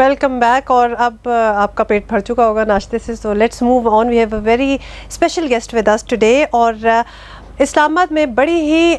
Welcome back. اور اب آپ کا پیٹ بھر چکا ہوگا ناشتے سے, so let's move on. We have a very special guest with us today. اور اسلام آباد میں بڑی ہی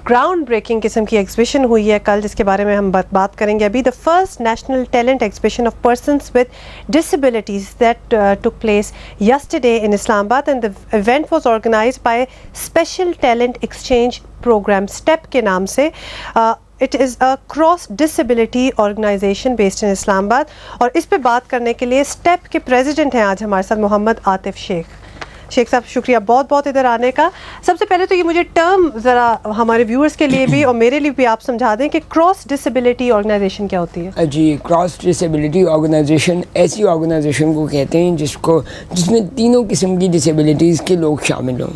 گراؤنڈ بریکنگ قسم کی ایگزیبیشن ہوئی ہے کل, جس کے بارے میں ہم بات کریں گے ابھی. The first national talent exhibition of persons with disabilities that took place yesterday in Islamabad, and the event was organized by special talent exchange program STEP کے نام سے. It is a cross disability organization based in Islamabad. اور اس پہ بات کرنے کے لیے step کے پریزیڈنٹ ہیں آج ہمارے ساتھ محمد عاطف شیخ. شیخ صاحب شکریہ بہت بہت ادھر آنے کا. سب سے پہلے تو یہ مجھے ٹرم ذرا ہمارے ویورز کے لیے بھی اور میرے لیے بھی آپ سمجھا دیں کہ کراس ڈسیبلٹی آرگنائزیشن کیا ہوتی ہے. جی, کراس ڈسیبلٹی آرگنائزیشن ایسی آرگنائزیشن کو کہتے ہیں جس میں تینوں قسم کی ڈسیبلٹیز کے لوگ شامل ہوں.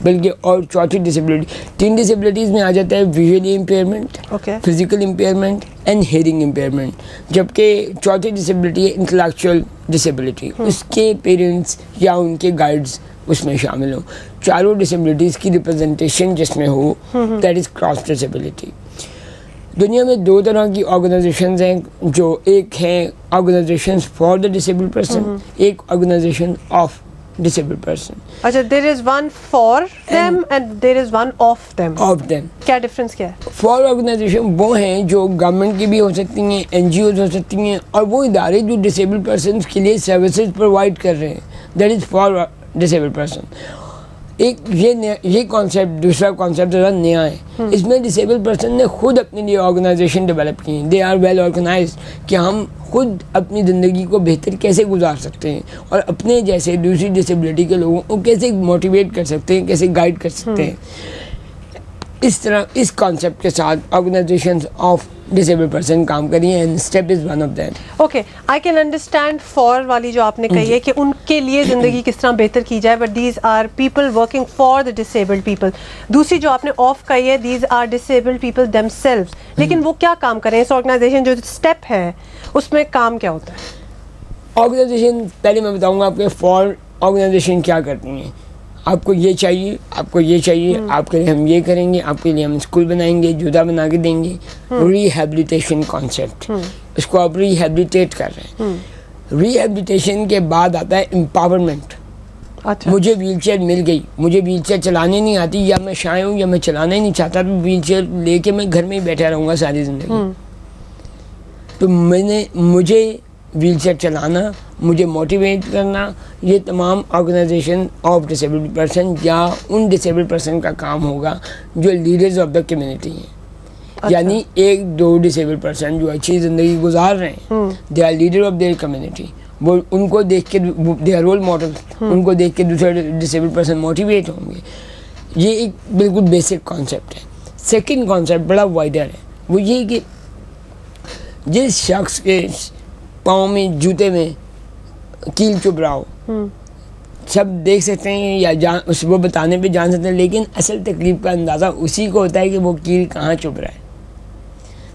بلکہ اور چوتھی ڈسیبلٹی, 3 ڈسیبلٹیز میں آ جاتا ہے visually impairment, physical impairment and hearing impairment. جبکہ چوتھی ڈسیبلٹی ہے انٹلیکچوئل ڈسیبلٹی, اس کے پیرنٹس یا ان کے گائیڈز اس میں شامل ہوں. چاروں ڈسیبلٹیز کی ریپرزنٹیشن جس میں ہو, دیٹ از کراس ڈسیبلٹی. دنیا میں 2 طرح کی آرگنائزیشنز ہیں, جو ایک ہیں organisations for the disabled person, ایک آرگنائزیشن آف disabled person. اچھا, there is one for them and there is one of them. Of them. کیا ڈفرینس کیا ہے؟ For organization وہ ہیں جو گورنمنٹ کی بھی ہو سکتی ہیں, NGOز ہو سکتی ہیں, اور وہ ادارے جو ڈسیبلڈ پرسنس کے لیے سروسز پرووائڈ کر رہے ہیں, that is for disabled person. ایک یہ کانسیپٹ, دوسرا کانسیپٹ ذرا نیا ہے. اس میں ڈسیبل پرسن نے خود اپنے لیے آرگنائزیشن ڈیولپ کی ہیں. دے آر ویل آرگنائزڈ کہ ہم خود اپنی زندگی کو بہتر کیسے گزار سکتے ہیں, اور اپنے جیسے دوسری ڈسیبلٹی کے لوگوں کو کیسے موٹیویٹ کر سکتے ہیں, کیسے گائیڈ کر سکتے ہیں. اس طرح اس کانسیپٹ کے ساتھ آرگنائزیشنز آف ڈسیبل پرسن کام کری ہیں, and step is one of them. Okay, I can understand for والی جو آپ نے کہی ہے کہ ان کے لیے زندگی کس طرح بہتر کی جائے, but these are people working for the disabled people. دوسری جو آپ نے آف کہی ہے, these are disabled people themselves. لیکن وہ کیا کام کریں اس آرگنائزیشن جو اسٹیپ ہے اس میں کام کیا ہوتا ہے؟ آرگنائزیشن پہلے میں بتاؤں گا آپ کے فار آرگنائزیشن کیا کرتی ہیں. آپ کو یہ چاہیے, آپ کو یہ چاہیے, آپ کے لیے ہم یہ کریں گے, آپ کے لیے ہم اسکول بنائیں گے, جوتا بنا کے دیں گے. ریہیبلیٹیشن کانسیپٹ, اس کو آپ ریہیبلیٹیٹ کر رہے ہیں. ریہیبلیٹیشن کے بعد آتا ہے امپاورمنٹ. مجھے ویل چیئر مل گئی, مجھے ویل چیئر چلانے نہیں آتی, یا میں شائع ہوں یا میں چلانا ہی نہیں چاہتا, تو ویل چیئر لے کے میں گھر میں ہی بیٹھا رہوں گا ساری زندگی. تو مجھے ویل چیئر چلانا, مجھے موٹیویٹ کرنا, یہ تمام آرگنائزیشن آف ڈسیبلڈ پرسن یا ان ڈسیبلڈ پرسن کا کام ہوگا جو لیڈرز آف دا کمیونٹی ہیں. یعنی 1-2 ڈسیبلڈ پرسن جو اچھی زندگی گزار رہے ہیں, they are leader of their community. وہ ان کو دیکھ کے, دے آر رول ماڈل, ان کو دیکھ کے دوسرے ڈسیبلڈ پرسن موٹیویٹ ہوں گے. یہ ایک بالکل بیسک کانسیپٹ ہے. سیکنڈ کانسیپٹ بڑا وائڈر ہے, وہ یہ کہ جس شخص کے پاؤں میں, جوتے میں کیل چبھ رہا ہو, سب دیکھ سکتے ہیں یا وہ بتانے پہ جان سکتے ہیں, لیکن اصل تکلیف کا اندازہ اسی کو ہوتا ہے کہ وہ کیل کہاں چبھ رہا ہے.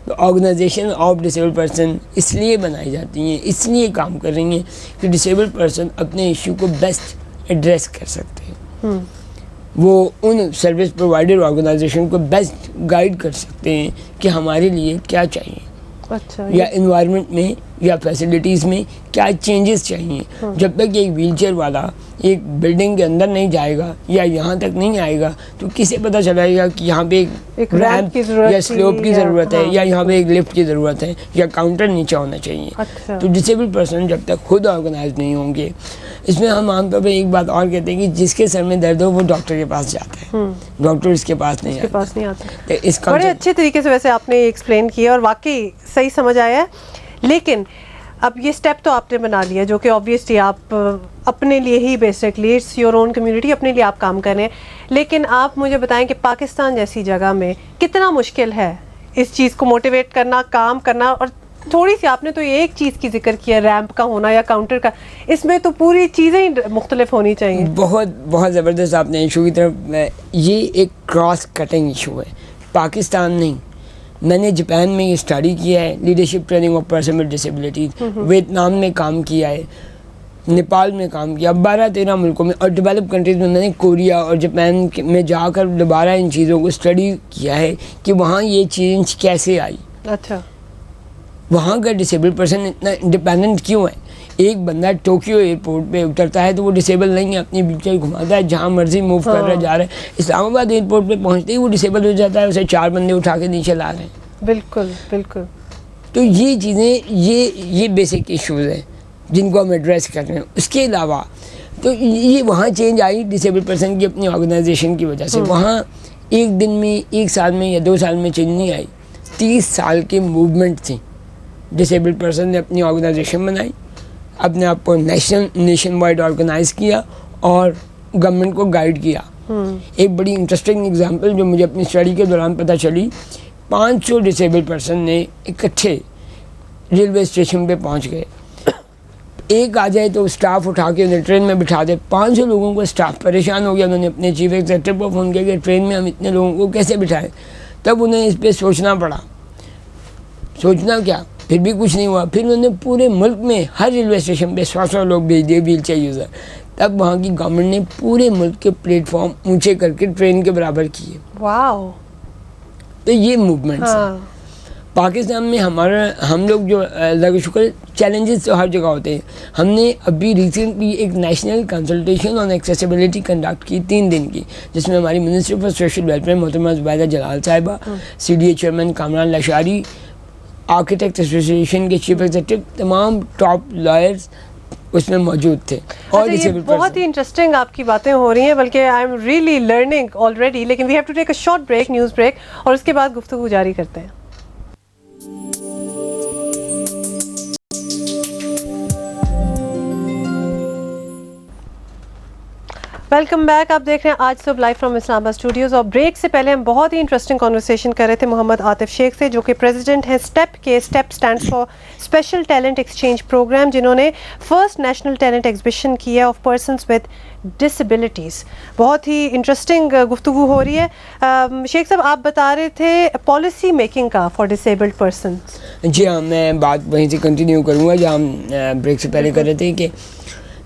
تو آرگنائزیشن آف ڈسیبل پرسن اس لیے بنائی جاتی ہیں, اس لیے کام کر رہی ہیں کہ ڈسیبل پرسن اپنے ایشو کو بیسٹ ایڈریس کر سکتے ہیں. وہ ان سروس پرووائڈر آرگنائزیشن کو بیسٹ گائیڈ کر سکتے ہیں کہ ہمارے لیے کیا چاہیے, یا انوائرمنٹ میں یا فیسلٹیز میں کیا چینجز چاہیے. جب تک ایک ویل چیئر والا ایک بلڈنگ کے اندر نہیں جائے گا یا یہاں تک نہیں آئے گا, تو کسے پتہ چلائے گا کہ یہاں پہ ایک ریمپ یا سلوپ کی ضرورت ہے, یا یہاں پہ ایک لفٹ کی ضرورت ہے, یا کاؤنٹر نیچے ہونا چاہیے. تو ڈسیبل پرسن جب تک خود آرگنائز نہیں ہوں گے, اس میں ہم عام طور پہ ایک بات اور کہتے ہیں کہ جس کے سر میں درد ہو وہ ڈاکٹر کے پاس جاتا ہے, ڈاکٹر اس کے پاس نہیں آتا. بڑے اچھے طریقے سے ویسے آپ نے ایکسپلین کیا اور واقعی صحیح سمجھ آیا ہے. لیکن اب یہ اسٹیپ تو آپ نے بنا لیا, جو کہ آبویسلی آپ اپنے لیے ہی basically it's your own community, اپنے لیے آپ کام کر رہے ہیں. لیکن آپ مجھے بتائیں کہ پاکستان جیسی جگہ میں کتنا مشکل ہے اس چیز کو موٹیویٹ کرنا, کام کرنا. اور تھوڑی سی آپ نے تو ایک چیز کی ذکر کیا, ریمپ کا ہونا یا کاؤنٹر کا, اس میں تو پوری چیزیں ہی مختلف ہونی چاہیے. بہت زبردست آپ نے ایشو کی طرف, یہ ایک کراس کٹنگ ایشو ہے. پاکستان نہیں, میں نے جاپان میں یہ اسٹڈی کیا ہے, leadership training of person with disabilities. Vietnam میں کام کیا ہے, نیپال میں کام کیا, 12-13 ملکوں میں, اور ڈیولپ کنٹریز میں نے کوریا اور جاپان میں جا کر دوبارہ ان چیزوں کو اسٹڈی کیا ہے کہ وہاں یہ چینج کیسے آئی. اچھا. وہاں کا ڈسیبل پرسن اتنا انڈیپینڈنٹ کیوں ہے؟ ایک بندہ ٹوکیو ایئرپورٹ پہ اترتا ہے تو وہ ڈسیبل نہیں ہے, اپنی ویل چیئر گھماتا ہے, جہاں مرضی موو کر رہا جا رہا ہے. اسلام آباد ایئرپورٹ پہ پہنچتے ہی وہ ڈسیبل ہو جاتا ہے, اسے 4 بندے اٹھا کے نیچے لا رہے ہیں. بالکل بالکل. تو یہ چیزیں یہ بیسک ایشوز ہیں جن کو ہم ایڈریس کر رہے ہیں. اس کے علاوہ تو یہ وہاں چینج آئی ڈسیبل پرسن کی اپنی آرگنائزیشن کی وجہ سے. وہاں ایک دن میں, 1 سال میں یا 2 سال میں چینج نہیں آئی. 30 سال کی موومنٹ تھی. ڈسیبل پرسن نے اپنی آرگنائزیشن بنائی, اپنے آپ کو نیشن وائڈ آرگنائز کیا اور گورنمنٹ کو گائیڈ کیا. ایک بڑی انٹرسٹنگ اگزامپل جو مجھے اپنی اسٹڈی کے دوران پتہ چلی, 500 ڈسیبل پرسن نے اکٹھے ریلوے اسٹیشن پہ پہنچ گئے. ایک آ جائے تو اسٹاف اٹھا کے انہیں ٹرین میں بٹھا دے. 500 لوگوں کو اسٹاف پریشان ہو گیا. انہوں نے اپنے چیف ایگزیکٹو کو فون کیا کہ ٹرین میں ہم اتنے لوگوں کو کیسے بٹھائیں. تب انہیں اس پہ سوچنا پڑا. سوچنا کیا, پھر بھی کچھ نہیں ہوا. پھر انہوں نے پورے ملک میں ہر ریلوے اسٹیشن پہ 100 لوگ بھیج دیے ویل چیئر یوزر. تب وہاں کی گورنمنٹ نے پورے ملک کے پلیٹ فارم اونچے کر کے ٹرین کے برابر کیے. واو. تو یہ موومنٹس ہیں. پاکستان میں ہم لوگ جو اللہ کا شکر, چیلنجز تو ہر جگہ ہوتے ہیں. ہم نے ابھی ریسنٹلی ایک نیشنل کنسلٹیشن آن ایکسیسیبلٹی کنڈکٹ کی 3 دن کی, جس میں ہماری منسٹر فار سوشل ویلفیئر محترمہ زبیدہ جلال صاحبہ, CDA chairman Kamran Lashari, architect association کے چیف ایگزیکٹو, تمام ٹاپ لائرز اس میں موجود تھے. اور بہت ہی انٹرسٹنگ آپ کی باتیں ہو رہی ہیں, بلکہ I am really learning already. لیکن we have to take a short break, news break, اور اس کے بعد گفتگو جاری کرتے ہیں. Welcome back. آپ دیکھ رہے ہیں آج صبح لائیو فرام اسلام آباد اسٹوڈیوز. اور بریک سے پہلے ہم بہت ہی انٹرسٹنگ کانورسیشن کر رہے تھے محمد عاطف شیخ سے, جو کہ پریزیڈنٹ ہیں اسٹیپ کے. STEP stands for special talent exchange program, جنہوں نے فرسٹ نیشنل ٹیلنٹ ایگزیبیشن کی ہے آف پرسنس ود ڈسیبلٹیز. بہت ہی انٹرسٹنگ گفتگو ہو رہی ہے. شیخ صاحب, آپ بتا رہے تھے پالیسی میکنگ کا فار ڈسیبلڈ پرسنس. جی ہاں, میں بات وہیں سے کنٹینیو کروں گا جہاں ہم بریک سے پہلے کر رہے تھے کہ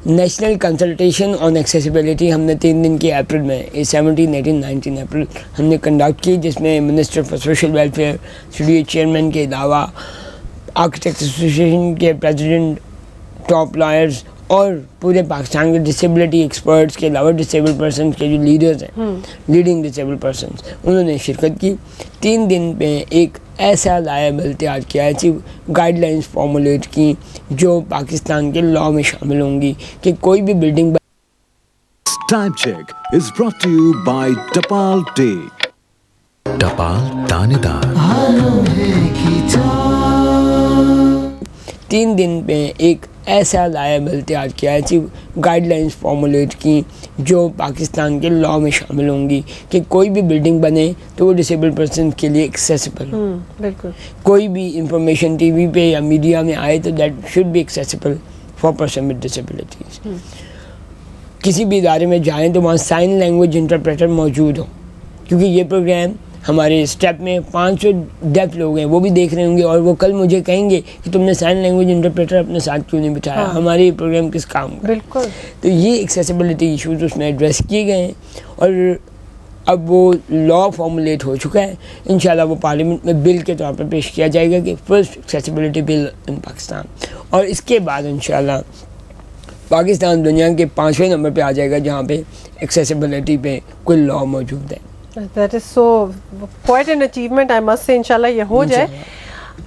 نیشنل کنسلٹیشن آن ایکسیسیبلٹی ہم نے 3 دن کی اپریل میں 17, 18, 19 اپریل ہم نے کنڈکٹ کی, جس میں minister for social welfare, CDA chairman کے علاوہ آرکیٹیکٹ ایسوسیشن کے پریزیڈنٹ, ٹاپ لائرز اور پورے پاکستان کے ڈسیبلٹی ایکسپرٹس کے علاوہ ڈسیبل پرسنس کے جو لیڈرز ہیں, لیڈنگ ڈسیبل پرسنس, انہوں نے شرکت کی. 3 دن میں ایک ایسا لائبل تیار کیا, ایسی گائیڈ لائنس فارمولیٹ کی جو پاکستان کے لاء میں شامل ہوں گی کہ کوئی بھی building. Time check is brought to you by Tapal Day. Tapal Danedar. 3 دن میں ایک ایسا لائبل تیار کیا, ایسی گائیڈ لائنس فارمولیٹ کی جو پاکستان کے لاء میں شامل ہوں گی کہ کوئی بھی بلڈنگ بنے تو وہ ڈسیبل پرسن کے لیے ایکسیسیبل ہو. بالکل. کوئی بھی انفارمیشن ٹی وی پہ یا میڈیا میں آئے تو that should be accessible for person with disabilities. کسی بھی ادارے میں جائیں تو وہاں سائن لینگویج انٹرپریٹر موجود ہوں, کیونکہ یہ پروگرام ہمارے اسٹیپ میں 500 ڈیف لوگ ہیں, وہ بھی دیکھ رہے ہوں گے اور وہ کل مجھے کہیں گے کہ تم نے سائن لینگویج انٹرپریٹر اپنے ساتھ کیوں نہیں بٹھایا, ہمارے یہ پروگرام کس کام کا. بالکل. تو یہ ایکسیسیبلٹی ایشوز اس میں ایڈریس کیے گئے ہیں, اور اب وہ لاء فارمولیٹ ہو چکا ہے. انشاءاللہ وہ پارلیمنٹ میں بل کے طور پر پیش کیا جائے گا کہ فرسٹ ایکسیسیبلٹی بل ان پاکستان, اور اس کے بعد انشاءاللہ پاکستان دنیا کے 5ویں نمبر پہ آ جائے گا جہاں پہ ایکسیسیبلٹی پہ کوئی لاء موجود ہے. That is so quite an achievement, I must say. انشاءاللہ یہ ہو جائے.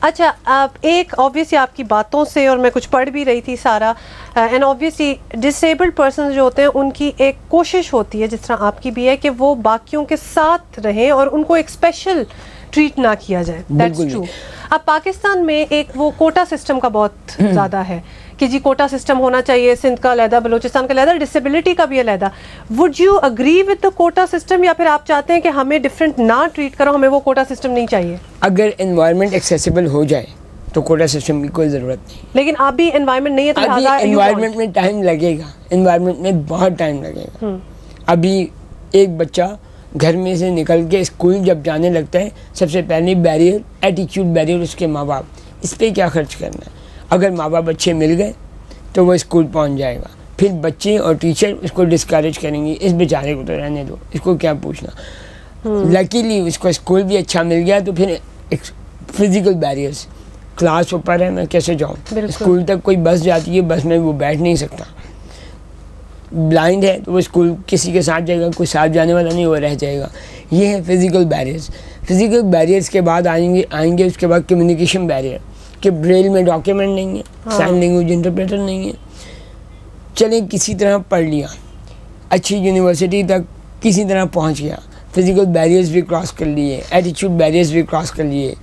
اچھا, آپ ایک obviously آپ کی باتوں سے, اور میں کچھ پڑھ بھی رہی تھی سارا, اینڈ obviously disabled persons جو ہوتے ہیں ان کی ایک کوشش ہوتی ہے, جس طرح آپ کی بھی ہے, کہ وہ باقیوں کے ساتھ رہیں اور ان کو ایک اسپیشل ٹریٹ نہ کیا جائے. That's true. اب پاکستان میں ایک وہ کوٹا سسٹم کا بہت زیادہ ہے کہ جی کوٹا سسٹم ہونا چاہیے, سندھ کا علیحدہ, بلوچستان کا علیحدہ, ڈسیبلٹی کا بھی علیحدہ. Would you agree with the quota system, یا پھر آپ چاہتے ہیں کہ ہمیں ڈفرینٹ نہ ٹریٹ کرو, ہمیں وہ کوٹا سسٹم نہیں چاہیے؟ اگر انوائرمنٹ ایکسیسیبل ہو جائے تو کوٹا سسٹم کی کوئی ضرورت نہیں. لیکن اب بھی انوائرمنٹ نہیں ہے تو انوائرمنٹ میں ٹائم لگے گا, انوائرمنٹ میں بہت ٹائم لگے گا. ابھی ایک بچہ گھر میں سے نکل کے اسکول جب جانے لگتا ہے, سب سے پہلے بیریئر ایٹیچیوڈ بیریئر اس کے ماں باپ, اس پہ کیا خرچ کرنا ہے. اگر ماں باپ اچھے مل گئے تو وہ اسکول پہنچ جائے گا, پھر بچے اور ٹیچر اس کو ڈسکریج کریں گے, اس بیچارے کو تو رہنے دو, اس کو کیا پوچھنا. لکیلی اس کو اسکول بھی اچھا مل گیا تو پھر فزیکل بیریئرس کلاس اوپر ہے میں کیسے جاؤں, بالکل. اسکول تک کوئی بس جاتی ہے, بس میں وہ بیٹھ نہیں سکتا, بلائنڈ ہے تو وہ اسکول کسی کے ساتھ جائے گا, کوئی ساتھ جانے والا نہیں, وہ رہ جائے گا. یہ ہے فزیکل بیریئرز. فزیکل بیریئرز کے بعد آئیں گے اس کے بعد کمیونیکیشن بیریئر, کہ بریل میں ڈاکیومنٹ نہیں ہے, سائن لینگویج انٹرپریٹر نہیں ہے. چلیں کسی طرح پڑھ لیا, اچھی یونیورسٹی تک کسی طرح پہنچ گیا, فزیکل بیریئرز بھی کراس کر لیے, ایٹیچیوڈ بیریئرز بھی کراس کر لیے,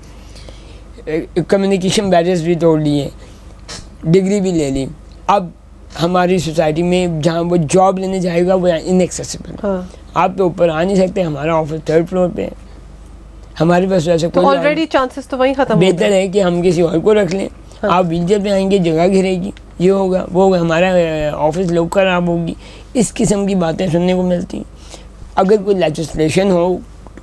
کمیونیکیشن بیریئرز بھی توڑ لیے, ڈگری بھی لے لی. اب ہماری سوسائٹی میں جہاں وہ جاب لینے جائے گا وہ انیکسیسیبل, آپ تو اوپر آ نہیں سکتے, ہمارا آفس 3rd فلور پہ ہے, ہمارے پاس ویسے کوئی آلریڈی چانسز تو وہیں ختم. بہتر ہے کہ ہم کسی اور کو رکھ لیں. آپ ویل چیئر پہ آئیں گے, جگہ گھرے گی, یہ ہوگا وہ ہوگا, ہمارا آفس لوگ خراب ہوگی, اس قسم کی باتیں سننے کو ملتی ہیں. اگر کوئی لیجسلیشن ہو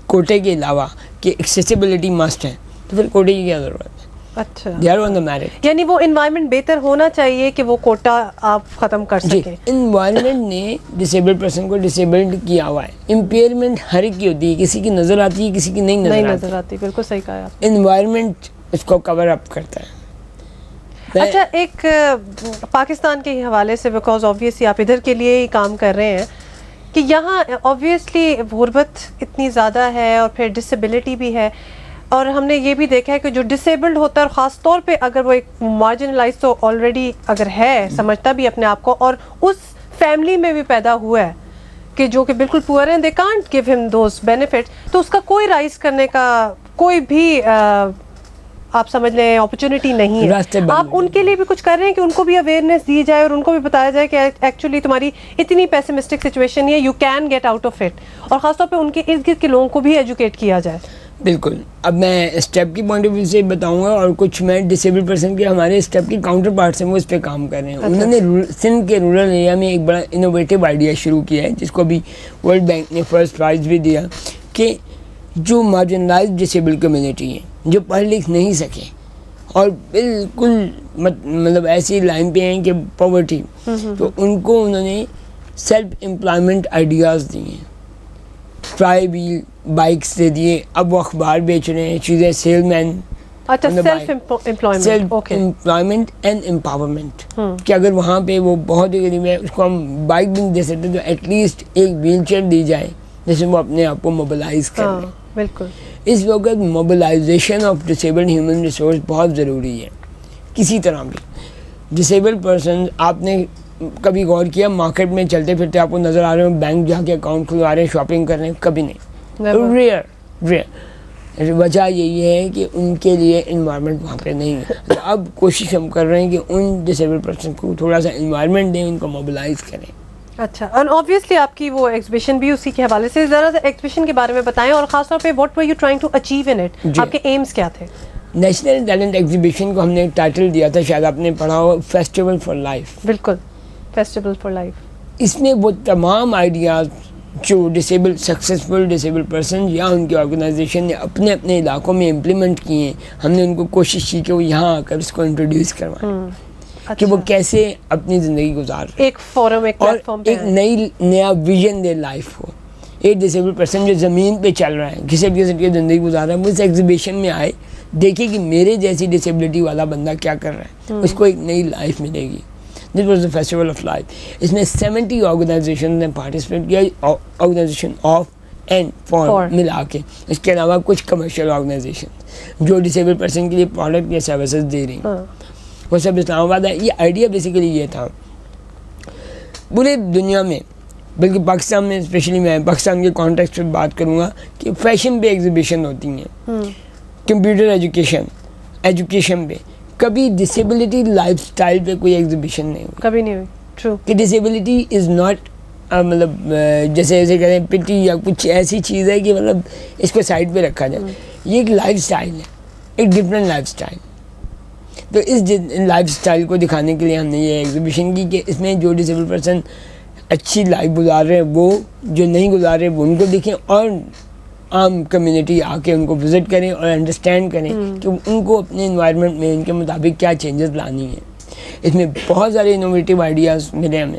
کوٹے کے علاوہ کہ ایکسیسیبلٹی مسٹ ہے, تو پھر کوٹے کی کیا ضرورت ہے؟ اچھا, they are on the merit. یعنی وہ انوائرمنٹ بہتر ہونا چاہیے کہ وہ کوٹا آپ ختم کر سکیں. انوائرمنٹ نے ڈسیبلڈ پرسن کو ڈسیبلڈ کیا ہوا ہے. امپیئرمنٹ ہر ایک کی ہوتی ہے, کسی کی نظر آتی ہے, کسی کی نہیں نظر آتی. بالکل صحیح کہا آپ. انوائرمنٹ اس کو کور اپ کرتا ہے. اچھا, ایک پاکستان کے حوالے سے, بیکاز آبویسلی آپ ادھر کے لیے ہی کام کر رہے ہیں, کہ یہاں آبویسلی غربت اتنی زیادہ ہے اور پھر ڈسیبلٹی بھی ہے, اور ہم نے یہ بھی دیکھا ہے کہ جو ڈسیبلڈ ہوتا ہے, اور خاص طور پہ اگر وہ ایک مارجنلائز تو آلریڈی اگر ہے, سمجھتا بھی اپنے آپ کو, اور اس فیملی میں بھی پیدا ہوا ہے کہ جو کہ بالکل پور ہیں, دے کانٹ گیو ہم دوز بینیفٹس, تو اس کا کوئی رائز کرنے کا کوئی بھی آپ سمجھ لیں اپرچونٹی نہیں ہے. آپ ان کے لیے بھی کچھ کر رہے ہیں کہ ان کو بھی اویئرنیس دی جائے اور ان کو بھی بتایا جائے کہ ایکچولی تمہاری اتنی پیسمسٹک سچویشن ہے, you can get out of it, اور خاص طور پہ ان کے ارد گرد کے لوگوں کو بھی ایجوکیٹ کیا جائے. بالکل. اب میں اسٹیپ کی پوائنٹ آف ویو سے بتاؤں گا, اور کچھ میں ڈسیبل پرسن کے ہمارے اسٹیپ کے کاؤنٹر پارٹس ہیں وہ اس پہ کام کر رہے ہیں. انہوں نے سندھ کے رورل ایریا میں ایک بڑا انوویٹیو آئیڈیا شروع کیا ہے, جس کو بھی ورلڈ بینک نے فرسٹ پرائز بھی دیا, کہ جو مارجنلائز ڈسیبل کمیونٹی ہیں, جو پڑھ لکھ نہیں سکے اور بالکل مطلب ایسی لائن پہ ہیں کہ پاورٹی, تو ان کو انہوں نے سیلف امپلائمنٹ آئیڈیاز دیے, ٹرائی ویل بائکس دے دیے, اب وہ اخبار بیچ رہے ہیں, چیزیں سیل مین. اچھا, سیلف امپلائمنٹ اینڈ امپاورمنٹ, کہ اگر وہاں پہ وہ بہت ہی غریب ہے, اس کو ہم بائک بھی نہیں دے سکتے, تو ایٹ لیسٹ ایک ویل چیئر دی جائے جیسے وہ اپنے آپ کو موبلائز کر لیں. بالکل. اس وقت mobilization of disabled human resource بہت ضروری ہے. کسی طرح بھی ڈسیبلڈ پرسن, آپ نے کبھی غور کیا مارکیٹ میں چلتے پھرتے آپ کو نظر آ رہے ہیں بینک جا کے اکاؤنٹ کھلوا رہے ہیں, شاپنگ کر رہے ہیں؟ کبھی نہیں, ریئر. وجہ یہی ہے کہ ان کے لیے انوائرمنٹ وہاں پہ نہیں ہے. اب کوشش ہم کر رہے ہیں کہ ان ڈسیبلڈ پرسن کو تھوڑا سا انوائرمنٹ دیں, ان کو موبلائز کریں. اچھا, اور آبویسلی آپ کی وہ ایگزیبیشن بھی اسی کے حوالے سے, ذرا سا ایگزیبیشن کے بارے میں بتائیں, اور خاص طور پہ whatever you trying to achieve in it, آپ کے ایمز کیا تھے؟ نیشنل ٹیلنٹ ایگزیبیشن کو ہم نے ایک ٹائٹل دیا تھا, شاید آپ نے پڑھا ہو, فیسٹیول فار لائف. بالکل, فیسٹیول فار لائف. اس میں وہ تمام آئیڈیاز جو سکسیزفل ڈسیبل پرسن یا ان کی آرگنائزیشن نے اپنے اپنے علاقوں میں امپلیمنٹ کیے ہیں, ہم نے ان کو کوشش کی کہ وہ یہاں آ کر اس کو انٹروڈیوس کروائیں, کہ وہ کیسے اپنی زندگی گزار رہے ہیں, ایک فورم, ایک پلیٹ فارم پہ, ایک نیا ویژن دے لائف کو. ایک ڈسیبل پرسن جو زمین پہ چل رہا ہے, گھسٹ گھسٹ کے زندگی گزار رہا ہے, وہ اس ایگزیبیشن میں آئے, دیکھے کہ میرے جیسی ڈسیبلٹی والا بندہ کیا کر رہا ہے, اس کو ایک نئی لائف ملے گی. This was the festival of life. اس میں 70 آرگنائزیشن نے پارٹیسپیٹ کیا, آرگنائزیشن آف اینڈ فار ملا کے. اس کے علاوہ کچھ کمرشل آرگنائزیشن جو ڈسیبل پرسن کے لیے پروڈکٹ یا سروسز دے رہی ہیں, وہ سب اسلام آباد ہے. یہ آئیڈیا بیسیکلی یہ تھا پورے دنیا میں, بلکہ پاکستان میں اسپیشلی, میں پاکستان کے کانٹیکسٹ پہ بات کروں گا, کہ فیشن پہ ایگزیبیشن ہوتی ہیں, کمپیوٹر ایجوکیشن پہ, کبھی ڈسیبلٹی لائف سٹائل پہ کوئی ایگزیبیشن نہیں ہوئی, کبھی نہیں ہوئی. ٹرو, کہ ڈسیبلٹی از ناٹ مطلب جیسے کہتے ہیں پٹی یا کچھ ایسی چیز ہے کہ مطلب اس کو سائڈ پہ رکھا جائے. یہ ایک لائف سٹائل ہے, ایک ڈفرینٹ لائف سٹائل. تو اس لائف سٹائل کو دکھانے کے لیے ہم نے یہ ایگزیبیشن کی, کہ اس میں جو ڈسیبل پرسن اچھی لائف گزار رہے ہیں وہ, جو نہیں گزار رہے وہ ان کو دکھیں, اور عام کمیونٹی آ کے ان کو وزٹ کریں اور انڈرسٹینڈ کریں کہ ان کو اپنے انوائرمنٹ میں ان کے مطابق کیا چینجز لانی ہیں. اس میں بہت سارے انوویٹیو آئیڈیاز ملے ہمیں.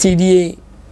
CDA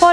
for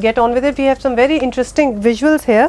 get on with it. We have some very interesting visuals here.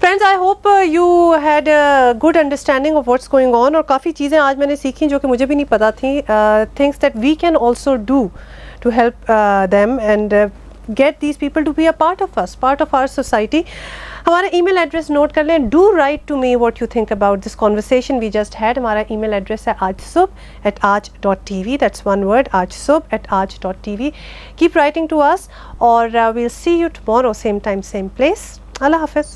Friends I hope you had good understanding of what's going on, اور کافی چیزیں آج میں نے سیکھیں جو کہ مجھے بھی نہیں پتہ تھیں, things that we can also do to help them and get these people to be a part of us, part of our society. ہمارا ای میل ایڈریس نوٹ کر لیں. Do write to me what you think about this conversation we just had. ہمارا ای mail address ہے aajsubh@aaj.tv. that's one word, aajsubh@aaj.tv. keep writing to us, اور we'll see you tomorrow same time same place. اللہ حافظ.